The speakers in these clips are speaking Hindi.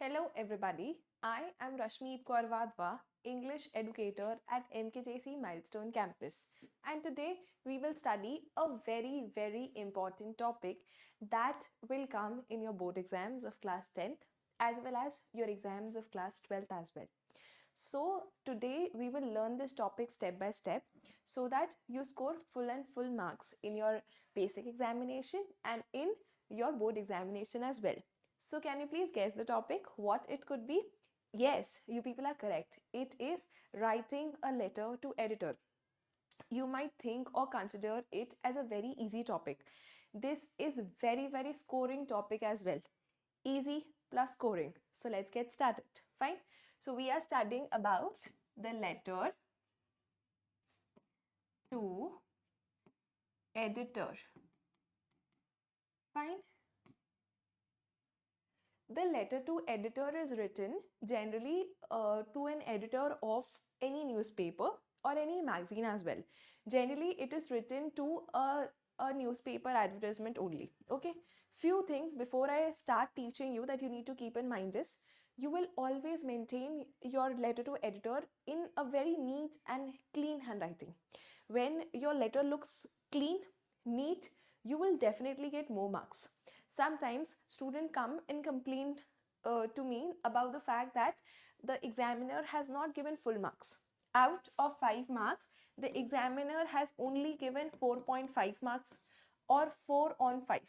Hello, everybody. I am Rashmeet Kaur Wadhwa, English educator at MKJC Milestone Campus. And today we will study a very, very important topic that will come in your board exams of class 10th as well as your exams of class 12th as well. So, today we will learn this topic step by step so that you score full and full marks in your basic examination and in your board examination as well. So, can you please guess the topic? What it could be? Yes, you people are correct. It is writing a letter to editor. You might think or consider it as a very easy topic. This is very, very scoring topic as well. Easy plus scoring. So let's get started. Fine. So we are studying about the letter to editor. Fine. The letter to editor is written generally to an editor of any newspaper or any magazine as well. Generally, it is written to a newspaper advertisement only. Okay. Few things before I start teaching you that you need to keep in mind is you will always maintain your letter to editor in a very neat and clean handwriting. When your letter looks clean, neat, you will definitely get more marks. Sometimes students come and complain to me about the fact that the examiner has not given full marks. Out of 5 marks, the examiner has only given 4.5 marks or 4 on 5.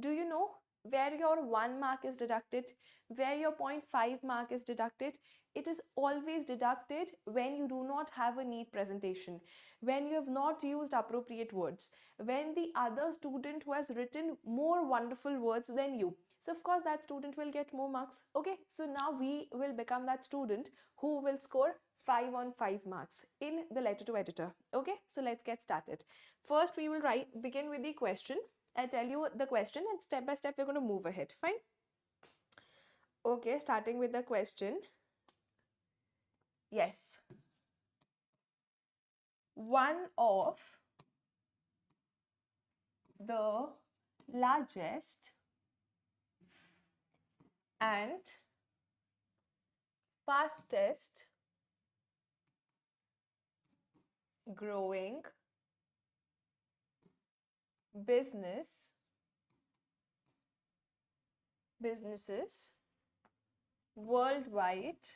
Do you know where your 1 mark is deducted, where your 0.5 mark is deducted? It is always deducted when you do not have a neat presentation, when you have not used appropriate words, when the other student who has written more wonderful words than you. So of course that student will get more marks. Okay, so now we will become that student who will score 5 on 5 marks in the letter to editor. Okay, so let's get started. First we will begin with the question. I tell you the question and step by step we're going to move ahead. Fine. Okay, starting with the question. Yes. One of the largest and fastest growing businesses worldwide,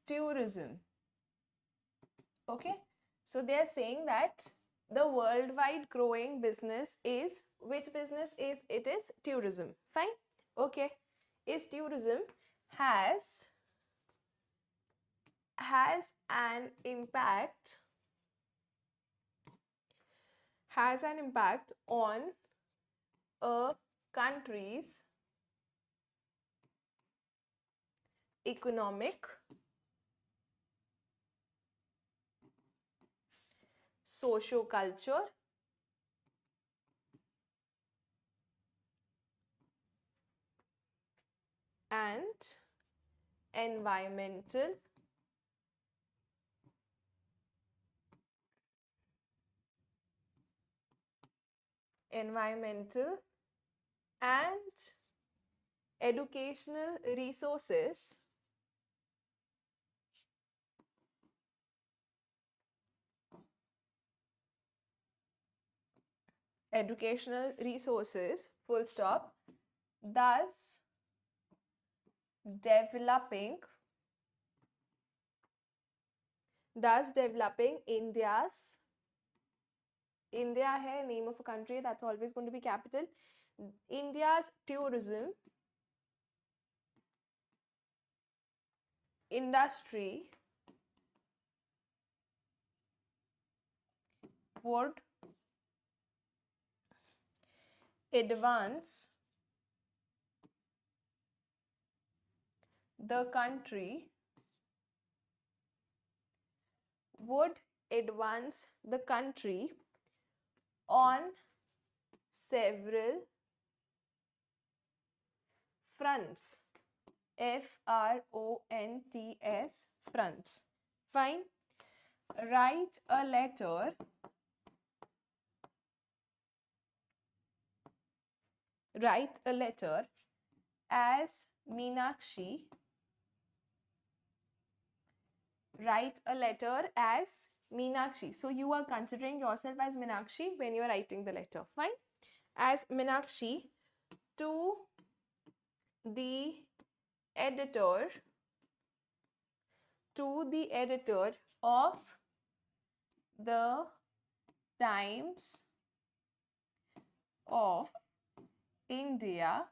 tourism. Okay, so they're saying that the worldwide growing business is, which business is it? Is tourism. Fine. Okay, is tourism has an impact on a country's economic, socio-culture, and environmental and educational resources full stop, thus developing India's, India hai name of a country, that's always going to be capital, India's tourism industry would advance the country on several fronts. FRONTS, fronts. Fine. Write a letter write a letter as Meenakshi. Write a letter as Meenakshi. So you are considering yourself as Meenakshi when you are writing the letter. Fine. As Meenakshi to the editor, of the Times of India.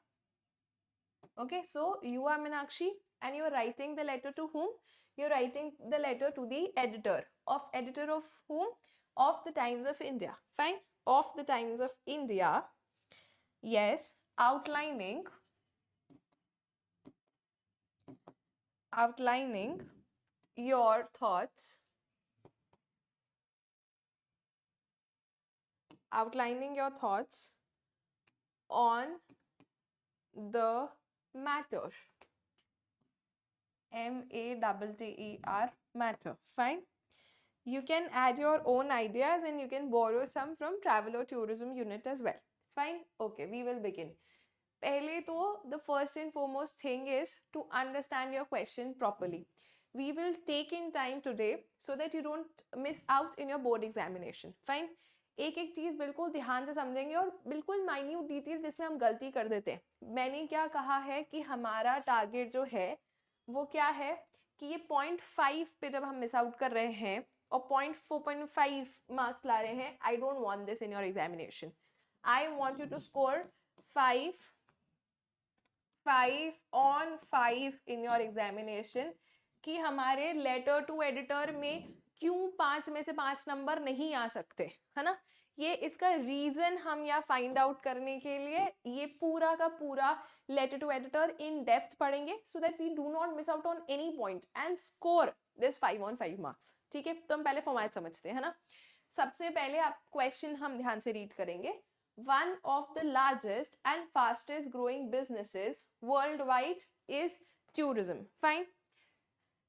Okay, so you are Meenakshi and you are writing the letter to whom? You're writing the letter to the editor of whom? Of the Times of India. Fine. Of the Times of India. Yes, outlining your thoughts, on the matter. MATTER, matter. Fine. You can add your own ideas and you can borrow some from travel or tourism unit as well. Fine. Okay, we will begin. पहले तो the first and foremost thing is to understand your question properly. We will take in time today so that you don't miss out in your board examination. Fine. एक एक चीज बिल्कुल ध्यान से समझेंगे और बिल्कुल माइन्यूट डिटेल जिसमें हम गलती कर देते हैं. मैंने क्या कहा है कि हमारा टारगेट जो है वो क्या है कि ये 0.5 पे जब हम मिस आउट कर रहे हैं और 0.4.5 मार्क्स ला रहे हैं, I don't want this in your examination. I want you to score 5 on 5 in your examination. कि हमारे लेटर टू एडिटर में क्यों 5 में से 5 नंबर नहीं आ सकते, है ना. ये इसका रीजन हम यहाँ फाइंड आउट करने के लिए ये पूरा का पूरा letter to editor in depth पढ़ेंगे so that we do not miss out on any point and score this 5 on 5 marks. ठीक है, तो हम पहले फॉर्मेट समझते हैं, है ना. सबसे पहले आप क्वेश्चन हम ध्यान से रीड करेंगे. One of the largest and fastest growing businesses worldwide is tourism. Fine.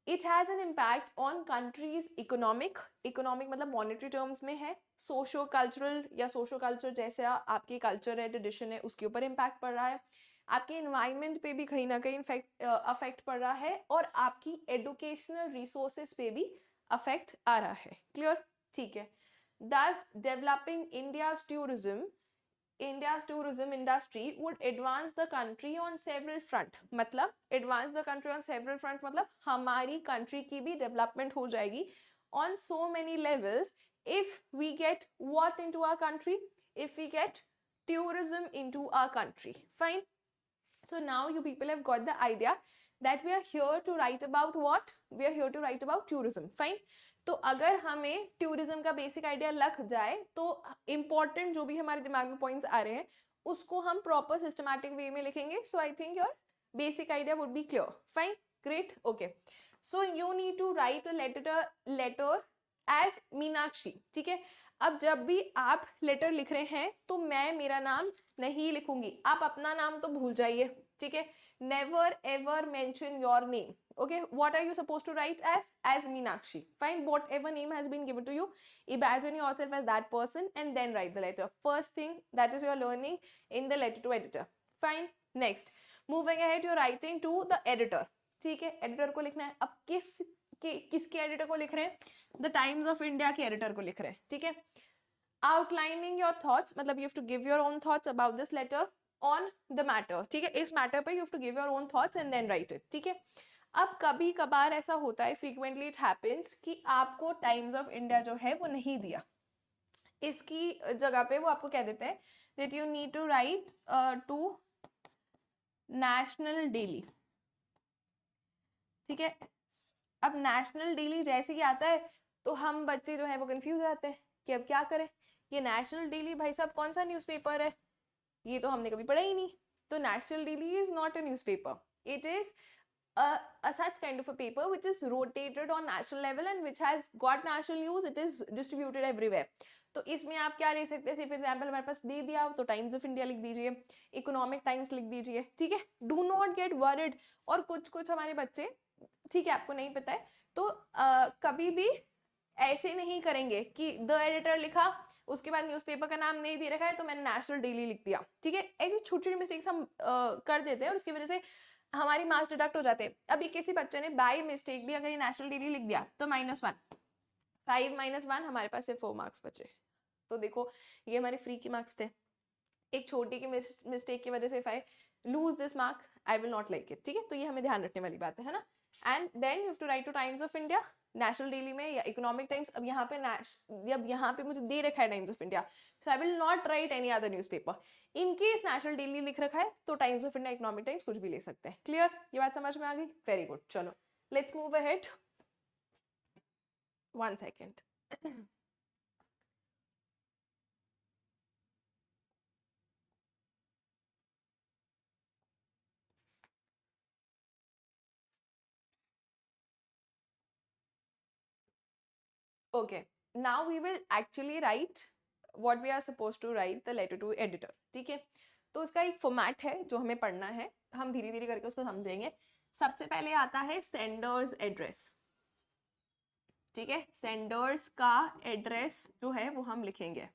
It has an impact on countries' economic मतलब monetary terms में है, socio cultural या socio culture जैसे आपकी culture है, tradition है, उसके ऊपर impact पड़ रहा है, आपके environment पे भी कहीं ना कहीं affect पड़ रहा है और आपकी educational resources पे भी affect आ रहा है. Clear? ठीक है. Thus developing India's tourism industry would advance the country on several front. मतलब advance the country on several front मतलब हमारी country की भी development हो जाएगी on so many levels if we get what into our country? If we get tourism into our country. Fine. So now you people have got the idea that we are here to write about what? We are here to write about tourism. Fine. तो अगर हमें टूरिज्म का बेसिक आइडिया लग जाए तो इंपॉर्टेंट जो भी हमारे दिमाग में पॉइंट्स आ रहे हैं उसको हम प्रॉपर सिस्टमैटिक वे में लिखेंगे. So I think your basic idea would be clear. Fine. Great. Okay. So you need to write a letter as Meenakshi. ठीक है. अब जब भी आप लेटर लिख रहे हैं तो मैं मेरा नाम नहीं लिखूंगी, आप अपना नाम तो भूल जाइए. ठीक है. Never ever mention your name. Okay, what are you supposed to write as Meenakshi. Fine. Whatever name has been given to you, imagine yourself as that person and then write the letter. First thing that is you're learning in the letter to editor. Fine. Next, moving ahead, you're writing to the editor. ठीक है, एडिटर को लिखना है. अब किसके एडिटर को लिख रहे हैं? द टाइम्स ऑफ इंडिया के एडिटर को लिख रहे हैं. ठीक है. आउटलाइनिंग योर थॉट्स मतलब you have to give your own thoughts about this letter on the matter. ठीक है. इस मैटर पे you have to give your own thoughts and then write it. ठीक है. अब कभी कभार ऐसा होता है, frequently it happens कि आपको टाइम्स ऑफ इंडिया जो है वो नहीं दिया, इसकी जगह पे वो आपको कह देते हैं that you need to write to national daily. ठीक है. अब नेशनल डेली जैसे ही आता है तो हम बच्चे जो है वो कंफ्यूज आते हैं कि अब क्या करें. ये नेशनल डेली भाई साहब कौन सा न्यूज़पेपर है, ये तो हमने कभी पढ़ा ही नहीं. तो national daily is not a newspaper. It is a such kind of a paper which is rotated on national level and which has got national news. It is distributed everywhere. तो इसमें आप क्या ले सकते हैं, फॉर एग्जाम्पल हमारे पास दे दिया तो टाइम्स ऑफ इंडिया लिख दीजिए, इकोनॉमिक टाइम्स लिख दीजिए. ठीक है. Do not gate worried. और कुछ हमारे बच्चे, ठीक है, आपको नहीं पता है तो कभी भी ऐसे नहीं करेंगे कि द एडिटर लिखा उसके बाद न्यूज़पेपर का नाम नहीं दे रखा है तो मैंने नेशनल डेली लिख दिया, ठीक है। ऐसी छोटी छोटी मिस्टेक्स हम कर देते हैं और उसकी वजह से हमारी मार्क्स डिडक्ट हो जाते हैं। अभी किसी बच्चे ने बाय मिस्टेक भी अगर ये नेशनल डेली लिख दिया तो -1, 5 - 1 हमारे पास से 4 मार्क्स बचे। तो देखो ये हमारे फ्री के मार्क्स थे। एक छोटी की मिस्टेक की वजह से if I lose this mark I will not like it, ठीक है। तो ये हमें ध्यान रखने वाली बात है ना। And then you have to write to Times of India, national daily में या इकोनॉमिक टाइम्स। अब यहाँ पे मुझे दे रखा है times of India, so I will not right any other newspaper. In case national daily लिख रखा है तो times of India, economic times कुछ भी ले सकते हैं। क्लियर, ये बात समझ में आ गई? वेरी गुड, चलो let's move ahead. 1 second. Okay, now we will actually write what we are supposed to write the letter to editor, ठीक है। तो उसका एक फॉर्मेट है जो हमें पढ़ना है, हम धीरे धीरे करके उसको समझेंगे। सबसे पहले आता है सेंडर्स एड्रेस, ठीक है। सेंडर्स का एड्रेस जो है वो हम लिखेंगे।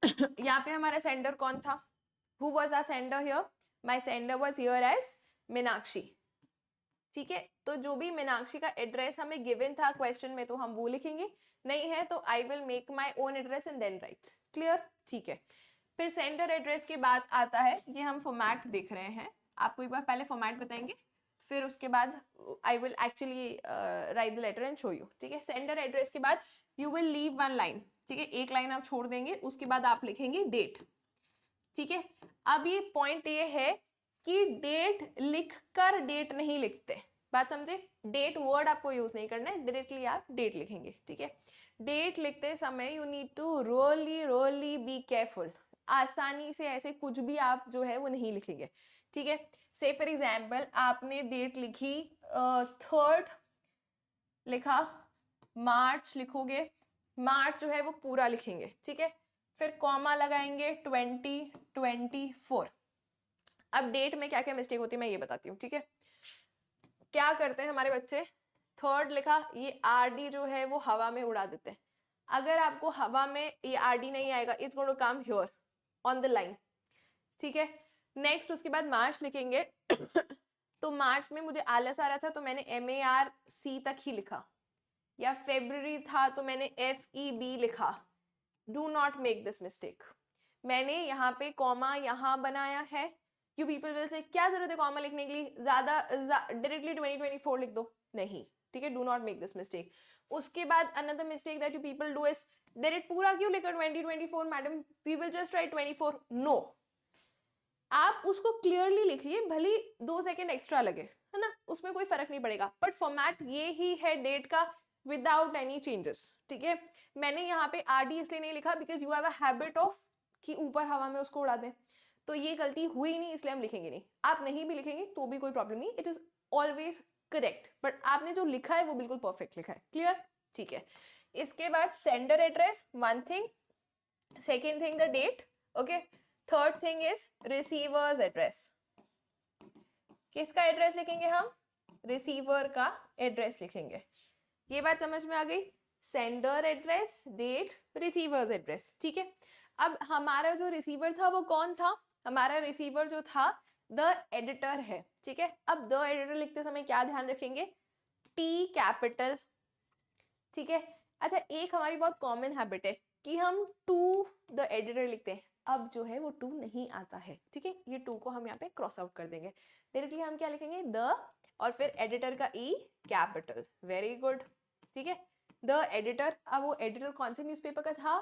यहाँ पे हमारा सेंडर कौन था? Who was our sender here? My sender was here as Meenakshi, ठीक है। तो जो भी मीनाक्षी का एड्रेस हमें गिवन था क्वेश्चन में तो हम वो लिखेंगे, नहीं है तो I will make my own address and then write. Clear, ठीक है। फिर सेंडर एड्रेस के बाद आता है, ये हम फॉर्मेट देख रहे हैं, आपको एक बार पहले फॉर्मेट बताएंगे फिर उसके बाद I will actually write the letter and show you, ठीक है। सेंडर एड्रेस के बाद यू विल लीव 1 लाइन, ठीक है, एक लाइन आप छोड़ देंगे, उसके बाद आप लिखेंगे डेट, ठीक है। अब ये पॉइंट ये है कि डेट लिखकर डेट नहीं लिखते, बात समझे। डेट वर्ड आपको यूज नहीं करना है, डायरेक्टली आप डेट लिखेंगे, ठीक है। डेट लिखते समय you need to really be careful. आसानी से ऐसे कुछ भी आप जो है वो नहीं लिखेंगे, ठीक है। से फॉर एग्जाम्पल आपने डेट लिखी 3rd लिखा, मार्च लिखोगे, मार्च जो है वो पूरा लिखेंगे, ठीक है। फिर कॉमा लगाएंगे 2024। अब डेट में क्या क्या मिस्टेक होती है मैं ये बताती हूँ, ठीक है। क्या करते हैं हमारे बच्चे, 3rd लिखा, ये RD जो है वो हवा में उड़ा देते हैं। अगर आपको हवा में ये RD नहीं आएगा, it's going to come here on the line, ठीक है। नेक्स्ट उसके बाद मार्च लिखेंगे तो मार्च में मुझे आलस आ रहा था तो मैंने MARC तक ही लिखा, या फेब्रुअरी था तो मैंने FEB लिखा। Do not make this mistake. मैंने यहाँ पे कॉमा यहाँ बनाया है, यू पीपल विल से क्या जरूरत है कॉमा लिखने के लिए, ज्यादा डायरेक्टली 2024 लिख दो, नहीं, ठीक है। Do not make this mistake. उसके बाद another mistake that you people do is direct पूरा क्यों लिखा 2024 madam, we will just write 24। No, आप उसको क्लियरली लिखिए, भले 2 सेकेंड एक्स्ट्रा लगे, है ना, उसमें कोई फर्क नहीं पड़ेगा, बट फॉर्मेट ये ही है डेट का विदाउट एनी चेंजेस, ठीक है। मैंने यहाँ पे RD इसलिए नहीं लिखा because you have a habit of कि ऊपर हवा में उसको उड़ा दें, तो ये गलती हुई नहीं इसलिए हम लिखेंगे नहीं। आप नहीं भी लिखेंगे तो भी कोई प्रॉब्लम नहीं, it is always correct, but आपने जो लिखा है वो बिल्कुल परफेक्ट लिखा है। क्लियर, ठीक है। इसके बाद sender address 1 thing, second thing the date, okay. Third thing is receiver's address. किसका एड्रेस लिखेंगे हम? रिसीवर का एड्रेस लिखेंगे। ये बात समझ में आ गई? Sender address, date, receiver's address, ठीक है। अब हमारा जो रिसीवर था वो कौन था? हमारा रिसीवर जो था द एडिटर है, ठीक है। अब द एडिटर लिखते समय क्या ध्यान रखेंगे? T कैपिटल, ठीक है। अच्छा, एक हमारी बहुत कॉमन हैबिट है कि हम टू द एडिटर लिखते हैं, अब जो है वो टू नहीं आता है, ठीक है। ये टू को हम यहाँ पे क्रॉस आउट कर देंगे, डायरेक्टली हम क्या लिखेंगे? द और फिर एडिटर का E कैपिटल। वेरी गुड, ठीक है। द एडिटर, अब वो एडिटर कौन से न्यूज़पेपर का था?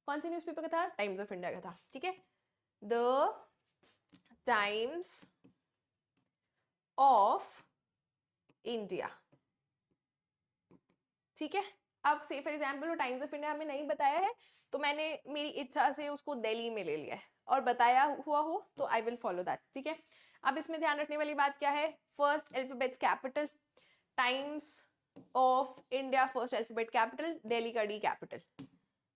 कौन से न्यूज़पेपर का था? टाइम्स ऑफ इंडिया का था, ठीक है। द टाइम्स ऑफ इंडिया, ठीक है। अब से फॉर एग्जाम्पल वो टाइम्स ऑफ इंडिया हमें नहीं बताया है तो मैंने मेरी इच्छा से उसको दिल्ली में ले लिया है, और बताया हुआ हो तो आई विल फॉलो दैट, ठीक है। अब इसमें ध्यान रखने वाली बात क्या है? First alphabets capital, times of India first alphabet capital, Delhi का D कैपिटल।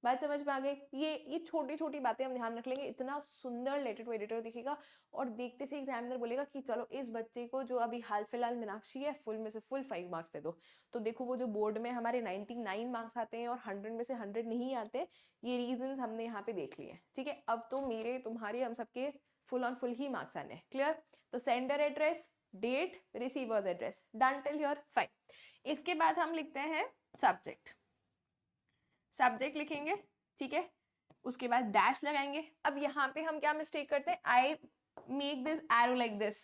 बात समझ में आ गई? ये छोटी छोटी बातें हम ध्यान रख लेंगे, इतना सुंदर लेटर टू एडिटर दिखेगा और देखते से एग्जामिनर बोलेगा कि चलो इस बच्चे को जो अभी हाल फिलहाल मीनाक्षी है फुल में से फुल 5 मार्क्स दे दो। तो देखो वो जो बोर्ड में हमारे 99 मार्क्स आते हैं और 100 में से 100 नहीं आते, ये रीजंस हमने यहाँ पे देख लिए। ठीक है, अब तो मेरे तुम्हारे हम सबके फुल ऑन फुल ही मार्क्स आने हैं। क्लियर? तो sender address, date, receiver's address, done till here, fine. इसके बाद हम लिखते हैं सब्जेक्ट। सब्जेक्ट लिखेंगे, ठीक है, उसके बाद डैश लगाएंगे। अब यहाँ पे हम क्या मिस्टेक करते हैं, I make this arrow like this,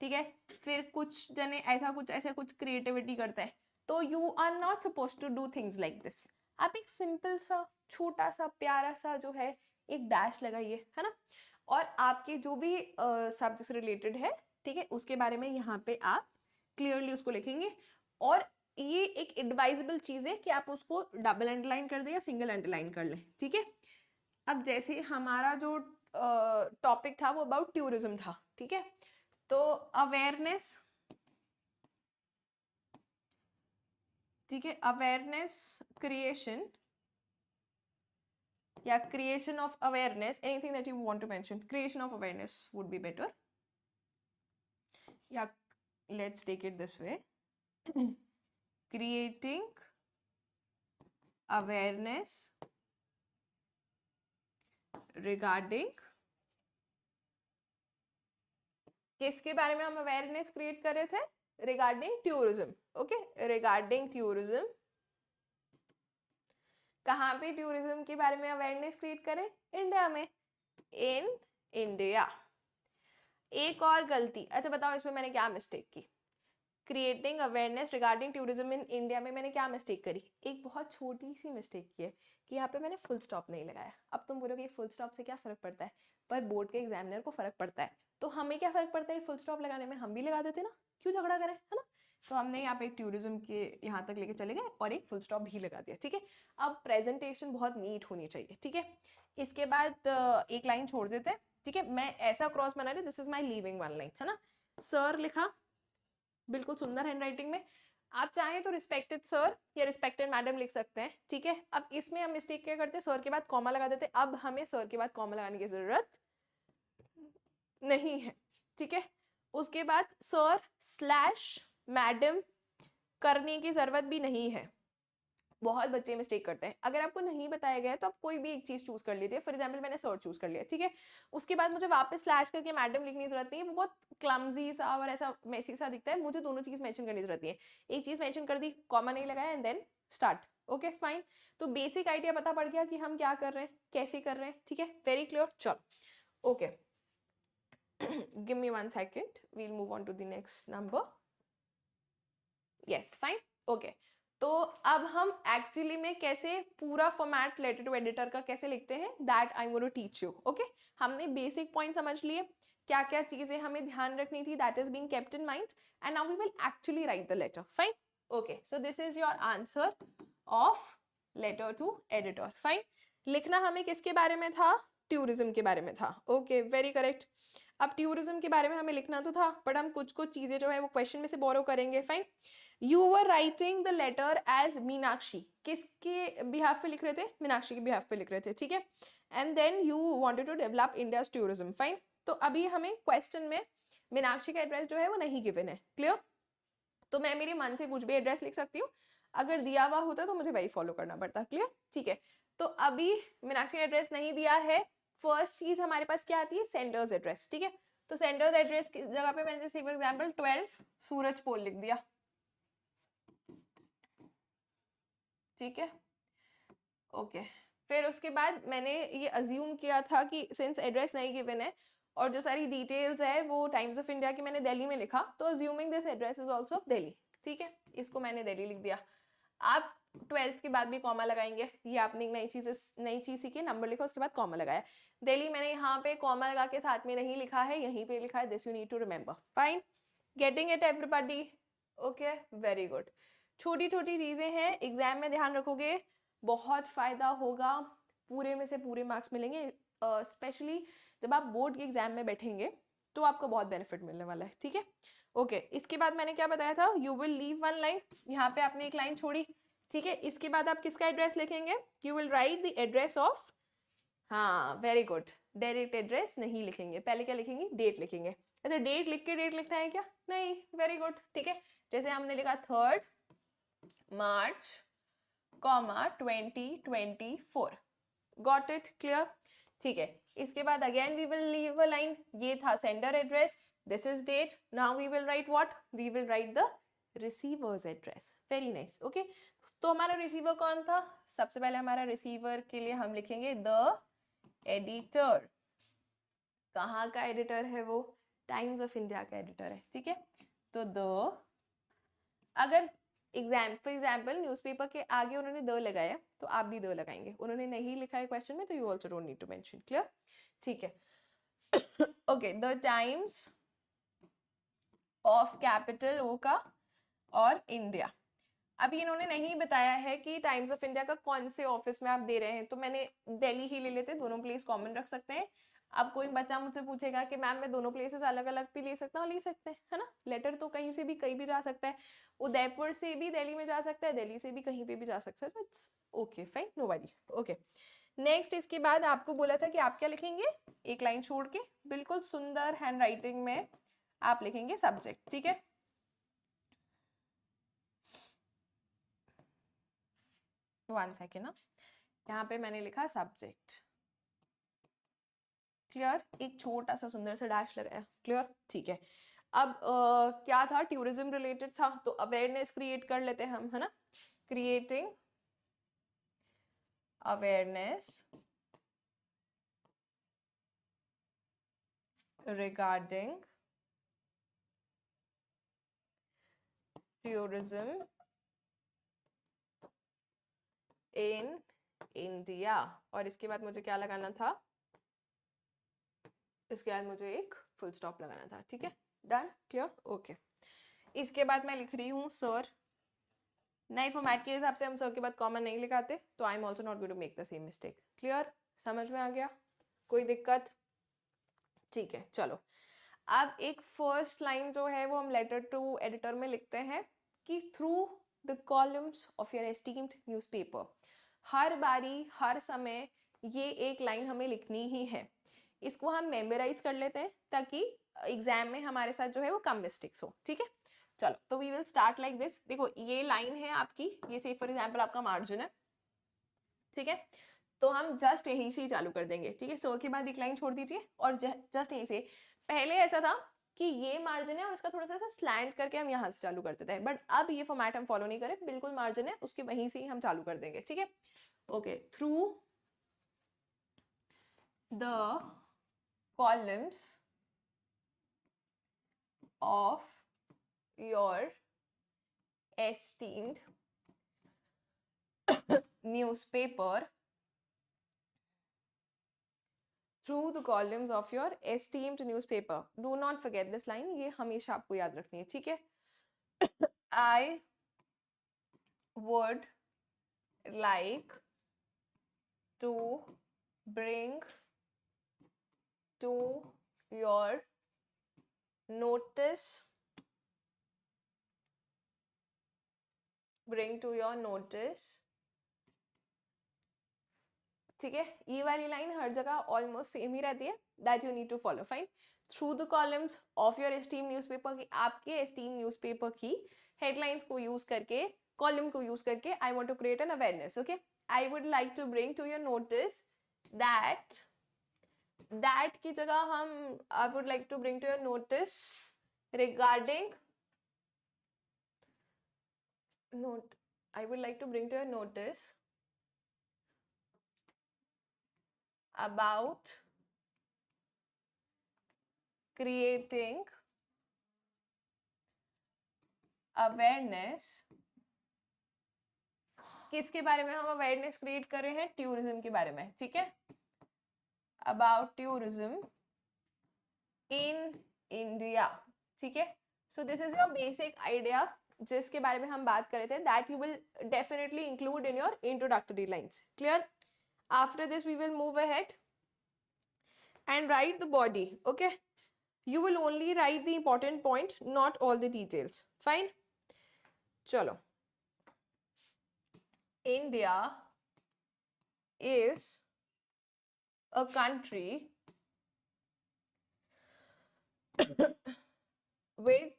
ठीक है, फिर कुछ जने ऐसा कुछ क्रिएटिविटी करते हैं, तो you are not suppose to do things like this. आप एक सिंपल सा छोटा सा प्यारा सा जो है एक डैश लगाइए, है ना, और आपके जो भी सब्जेक्ट से रिलेटेड है, ठीक है, उसके बारे में यहाँ पे आप क्लियरली उसको लिखेंगे। और ये एक एडवाइजेबल चीज है कि आप उसको डबल अंडरलाइन कर दें या सिंगल अंडरलाइन कर लें, ठीक है। अब जैसे हमारा जो टॉपिक था वो अबाउट टूरिज्म था, ठीक है, तो अवेयरनेस, ठीक है, अवेयरनेस क्रिएशन या creation of awareness, anything that you want to mention, creation of awareness would be better, या let's take it this way, creating awareness regarding, किसके बारे में हम अवेयरनेस क्रिएट कर रहे थे, regarding tourism, okay, regarding tourism. कहाँ पे टूरिज्म के बारे में अवेयरनेस क्रिएट करें, इंडिया में, इन इंडिया। एक और गलती, अच्छा बताओ इसमें मैंने क्या मिस्टेक की, creating awareness regarding tourism in India में मैंने क्या मिस्टेक करी, एक बहुत छोटी सी मिस्टेक की है कि यहाँ पे मैंने फुल स्टॉप नहीं लगाया। अब तुम बोलोगे फुल स्टॉप से क्या फर्क पड़ता है, पर बोर्ड के एग्जामिनर को फर्क पड़ता है, तो हमें क्या फर्क पड़ता है फुल स्टॉप लगाने में, हम भी लगा देते ना, क्यों झगड़ा करें, है ना। तो हमने यहाँ पे टूरिज्म के यहाँ तक लेके चले गए और एक फुल स्टॉप भी लगा दिया, ठीक है। अब प्रेजेंटेशन बहुत नीट होनी चाहिए, ठीक है। इसके बाद एक लाइन छोड़ देते हैं, ठीक है, मैं ऐसा क्रॉस बना रही, this is my leaving one line, है ना, सर लिखा बिल्कुल सुंदर हैंडराइटिंग में। आप चाहें तो रिस्पेक्टेड सर या रिस्पेक्टेड मैडम लिख सकते हैं, ठीक है। अब इसमें हम मिस्टेक क्या करते हैं, सर के बाद कॉमा लगा देते हैं, अब हमें सर के बाद कॉमा लगाने की जरूरत नहीं है, ठीक है। उसके बाद सर स्लैश मैडम करने की जरूरत भी नहीं है, बहुत बच्चे मिस्टेक करते हैं। अगर आपको नहीं बताया गया तो आप कोई भी एक चीज चूज कर लीजिए, फॉर एग्जांपल मैंने सर चूज कर लिया, ठीक है, उसके बाद मुझे वापस स्लैश करके मैडम लिखने की जरूरत नहीं है, वो बहुत क्लमजी सा और ऐसा मेसी सा दिखता है, मुझे दोनों चीज मेंशन करने की जरूरत नहीं है, एक चीज मेंशन कर दी, कॉमा नहीं लगाया and then start, okay fine. तो बेसिक आइडिया पता पड़ गया कि हम क्या कर रहे हैं, कैसे कर रहे हैं, ठीक है, वेरी क्लियर। चलो okay, give me 1 second, we'll move on to the next number, yes fine, okay. तो अब हम एक्चुअली में कैसे पूरा फॉर्मेट लेटर टू एडिटर का कैसे लिखते हैं, that I am going to teach you, okay. हमने बेसिक पॉइंट समझ लिए, क्या क्या चीजें हमें ध्यान रखनी थी, that is being kept in mind, and now we will actually write the letter, fine, okay. So this is your answer of letter to editor, fine. लिखना हमें किसके बारे में था, टूरिज्म के बारे में था, ओके वेरी करेक्ट। अब टूरिज्म के बारे में हमें लिखना तो था, बट हम कुछ कुछ चीजें जो है वो क्वेश्चन में से बोरो करेंगे, fine. You were writing the letter as Meenakshi, किसके बिहाफ पे लिख रहे थे, मीनाक्षी के बिहाफ पे लिख रहे थे, ठीक है। And then you wanted to develop India's tourism, fine. तो अभी हमें क्वेश्चन में मीनाक्षी का एड्रेस जो है वो नहीं गिवन है, क्लियर। तो मैं मेरे मन से कुछ भी एड्रेस लिख सकती हूँ, अगर दिया हुआ होता तो मुझे वही फॉलो करना पड़ता, क्लियर, ठीक है। तो अभी मीनाक्षी का एड्रेस नहीं दिया है, फर्स्ट चीज हमारे पास क्या आती है, सेंडर्स एड्रेस, ठीक है। तो सेंडर्स एड्रेस की जगह पे मैंने जैसे फॉर एग्जांपल 12 सूरजपोल लिख दिया, ठीक है, ओके। फिर उसके बाद मैंने ये अज्यूम किया था कि सिंस एड्रेस नहीं गिवन है और जो सारी डिटेल्स है वो टाइम्स ऑफ इंडिया की मैंने दिल्ली में लिखा, तो assuming this address is also of Delhi, ठीक है, इसको मैंने दिल्ली लिख दिया। आप 12 के बाद भी कॉमा लगाएंगे, ये आपने नई चीज सीखी, नंबर लिखा उसके बाद कॉमा लगाया, दिल्ली मैंने यहाँ पे कॉमा लगा के साथ में नहीं लिखा है, यहीं पे लिखा है, this you need to remember, fine, getting it everybody, okay very good. छोटी छोटी चीजें हैं, एग्जाम में ध्यान रखोगे बहुत फायदा होगा, पूरे में से पूरे मार्क्स मिलेंगे, स्पेशली जब आप बोर्ड के एग्जाम में बैठेंगे तो आपको बहुत बेनिफिट मिलने वाला है, ठीक है, ओके। इसके बाद मैंने क्या बताया था, you will leave one line, यहाँ पे आपने एक लाइन छोड़ी, ठीक है, इसके बाद आप किसका एड्रेस लिखेंगे? You will write the address of, हाँ वेरी गुड, डायरेक्ट एड्रेस नहीं लिखेंगे, पहले क्या लिखेंगे? डेट लिखेंगे। अच्छा, डेट लिख के डेट लिखना है क्या? नहीं, वेरी गुड, ठीक है। जैसे हमने लिखा 3 मार्च, 2024, गॉट इट, क्लियर? ठीक है, इसके बाद again we will leave a line, ये था sender address, this is date, now we will write what? We will write the receiver's address, very nice, okay. तो हमारा रिसीवर कौन था? सबसे पहले हमारा रिसीवर के लिए हम लिखेंगे द एडिटर। कहाँ का एडिटर है वो? टाइम्स ऑफ इंडिया का एडिटर है, ठीक है। तो द, अगर फॉर एग्जाम्पल न्यूज़पेपर के आगे उन्होंने द लगाया तो आप भी द लगाएंगे, उन्होंने नहीं लिखा है क्वेश्चन में तो you also don't need to mention, clear? ठीक है। Okay, the Times of capital O का और इंडिया। अभी इन्होंने नहीं बताया है कि टाइम्स ऑफ इंडिया का कौन से ऑफिस में आप दे रहे हैं, तो मैंने दिल्ली ही ले लेते हैं, दोनों प्लेस कॉमन रख सकते हैं। अब कोई बच्चा मुझसे पूछेगा कि मैम मैं दोनों प्लेसेस अलग अलग भी ले सकता हूँ, ले सकते हैं, है ना। लेटर तो कहीं से भी कहीं भी जा सकता है, उदयपुर से भी दिल्ली में जा सकता है, दिल्ली से भी कहीं पे भी जा सकता है, तो it's okay, fine, no worry, okay. Next, इसके बाद आपको बोला था कि आप क्या लिखेंगे? एक लाइन छोड़ के बिल्कुल सुंदर हैंड राइटिंग में आप लिखेंगे सब्जेक्ट, ठीक है। वन सेकेंड ना, यहाँ पे मैंने लिखा सब्जेक्ट, क्लियर? एक छोटा सा सुंदर सा डैश लगाया, क्लियर? ठीक है। अब क्या था? टूरिज्म रिलेटेड था, तो अवेयरनेस क्रिएट कर लेते हैं हम, है ना। Creating awareness regarding tourism in India, और इसके बाद मुझे क्या लगाना था? इसके बाद मुझे एक फुल स्टॉप लगाना था, ठीक है, डन, क्लियर, ओके। इसके बाद मैं लिख रही हूँ सर, नए फॉर्मेट के हिसाब से हम सर के बाद कॉमन नहीं लिखाते, तो I am also not going to make the same mistake, clear? समझ में आ गया? कोई दिक्कत? ठीक है, चलो। अब एक फर्स्ट लाइन जो है वो हम लेटर टू एडिटर में लिखते हैं कि through the columns of your esteemed newspaper. हर बारी, हर समय ये एक लाइन हमें लिखनी ही है। इसको हम मेमोराइज कर लेते हैं ताकि एग्जाम में हमारे साथ जो है वो कम मिस्टेक्स हो, ठीक है। चलो, तो we will start like this. देखो, ये लाइन है आपकी, ये से फॉर एग्जाम्पल आपका मार्जिन है, ठीक है। तो हम जस्ट यहीं से ही चालू कर देंगे, ठीक है। सो के बाद एक लाइन छोड़ दीजिए और जस्ट यहीं से, पहले ऐसा था कि ये मार्जिन है और इसका थोड़ा सा स्लैंट करके हम यहाँ से चालू करते थे, बट अब ये फॉर्मेट हम फॉलो नहीं करें, बिल्कुल मार्जिन है उसके वहीं से ही हम चालू कर देंगे, ठीक है। Okay, through the columns of your esteemed newspaper, through the columns of your esteemed newspaper, do not forget this line, ये हमेशा आपको याद रखनी है, ठीक है। I would like to bring to your notice, bring to your notice, ठीक है। ये वाली लाइन हर जगह ऑलमोस्ट सेम ही रहती है, that you need to follow, fine. Through the columns of your esteem newspaper, की आपके एस्टीम न्यूज़पेपर की हेडलाइंस को यूज करके, कॉलम को यूज करके, I want to create an awareness, okay. I would like to bring to your notice that, that की जगह हम I would like to bring to your notice regarding note, I would like to bring to your notice about creating awareness, किसके बारे में हम अवेयरनेस क्रिएट कर रहे हैं? टूरिज्म के बारे में, ठीक है। अबाउट टूरिज्म इन इंडिया, ठीक है। So this is your basic idea जिसके बारे में हम बात कर रहे थे, that you will definitely include in your introductory lines, clear? After this we will move ahead and write the body, okay. You will only write the important point, not all the details, fine. चलो, India is a country with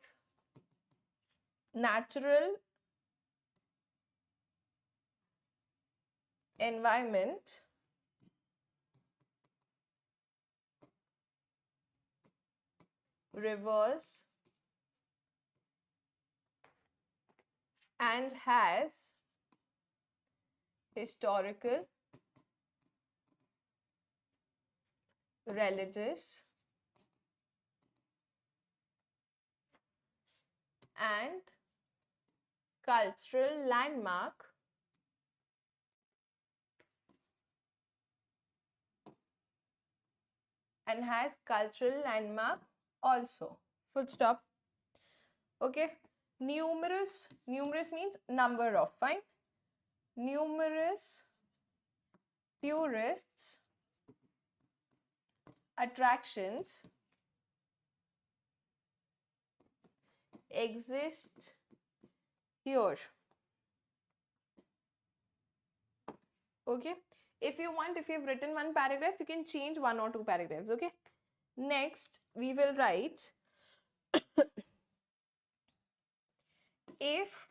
natural environment rivers and has historical, religious and cultural landmark also. Full stop. Okay. Numerous means number of, fine. Numerous tourists attractions exist here. Okay. If you've written one paragraph, you can change one or two paragraphs. Okay. Next, we will write if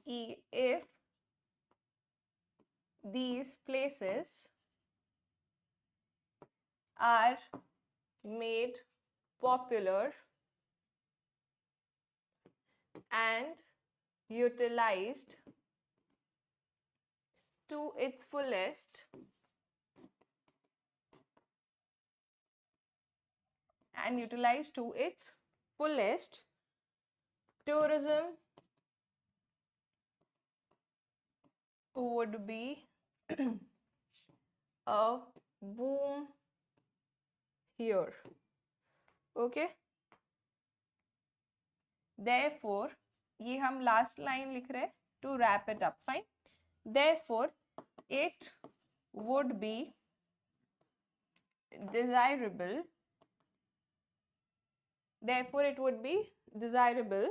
if these places are made popular and utilized to its fullest tourism would be a boom here. Okay. Therefore, ये हम last line लिख रहे हैं to wrap it up. Fine. Therefore, it would be desirable. Therefore, it would be desirable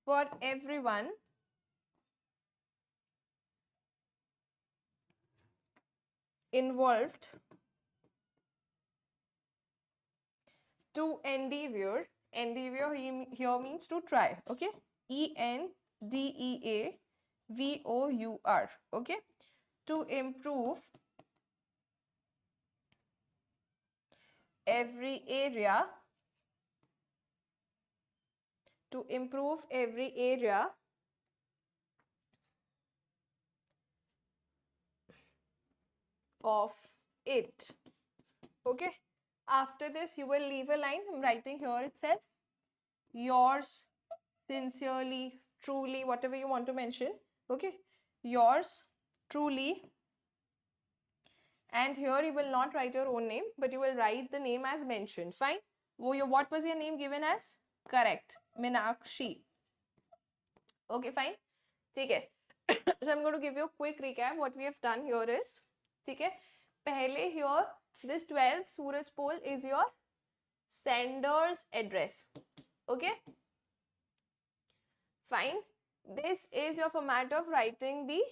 for everyone involved to endeavor here means to try. Okay. ENDEAVOUR. Okay. To improve every area of it. Okay. After this, you will leave a line. I'm writing here itself. Yours sincerely, truly, whatever you want to mention. Okay. Yours truly. And here you will not write your own name, but you will write the name as mentioned. Fine. What was your name given as? Correct. Meenakshi. Okay, fine. Okay. So I'm going to give you a quick recap. What we have done here is, okay, pehle here, this 12 Suraj Pol is your sender's address. Okay, fine. This is your format of writing the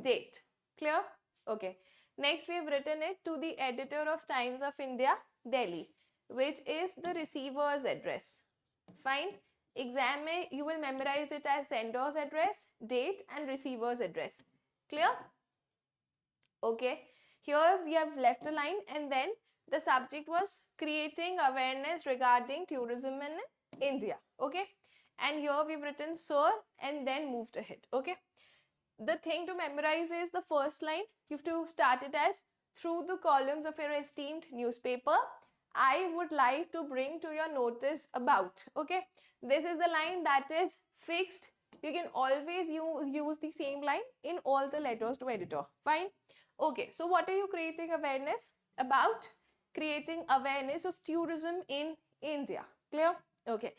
date. Clear? Okay. Next, we have written it to the editor of Times of India, Delhi, which is the receiver's address. Fine. Exam mein, you will memorize it as sender's address, date and receiver's address. Clear? Okay. Here we have left a line and then the subject was creating awareness regarding tourism in India. Okay. And here we've written sir and then moved ahead. Okay. The thing to memorize is the first line. You have to start it as through the columns of your esteemed newspaper, I would like to bring to your notice about. Okay. This is the line that is fixed. You can always use the same line in all the letters to editor. Fine. Okay. So what are you creating awareness about? Creating awareness of tourism in India. Clear? Okay.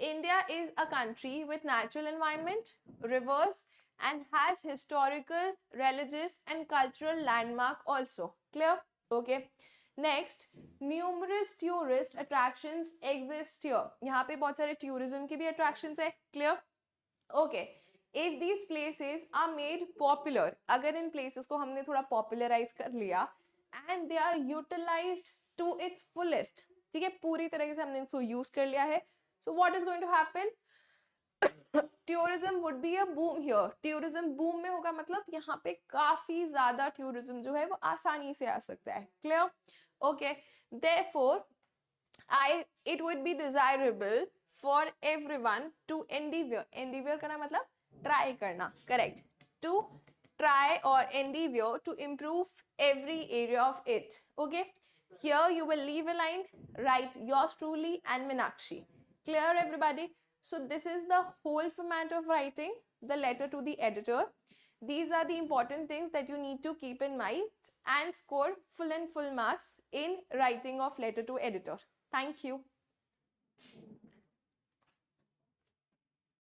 India is a country with natural environment, rivers, and has historical, religious, and cultural landmark also. Clear? Okay. Next, numerous tourist attractions exist here, यहाँ पे बहुत सारे टूरिज्म के भी अट्रैक्शंस है, clear? Okay, if these places are made popular, अगर इन प्लेसेस को हमने थोड़ा पॉपुलराइज कर लिया and they are utilised to its fullest, ठीक है, पूरी तरीके से हमने इसको यूज कर लिया है, so what is going to happen, tourism would be a boom here, tourism boom में होगा, मतलब यहाँ पे काफी ज्यादा टूरिज्म जो है वो आसानी से आ सकता है, clear? Okay, therefore it would be desirable for everyone to endeavor करना मतलब try करना, correct, to try or endeavor to improve every area of it. Okay, here you will leave a line, write yours truly and Meenakshi. Clear everybody? So this is the whole format of writing the letter to the editor. These are the important things that you need to keep in mind and score full and full marks in writing of letter to editor. Thank you.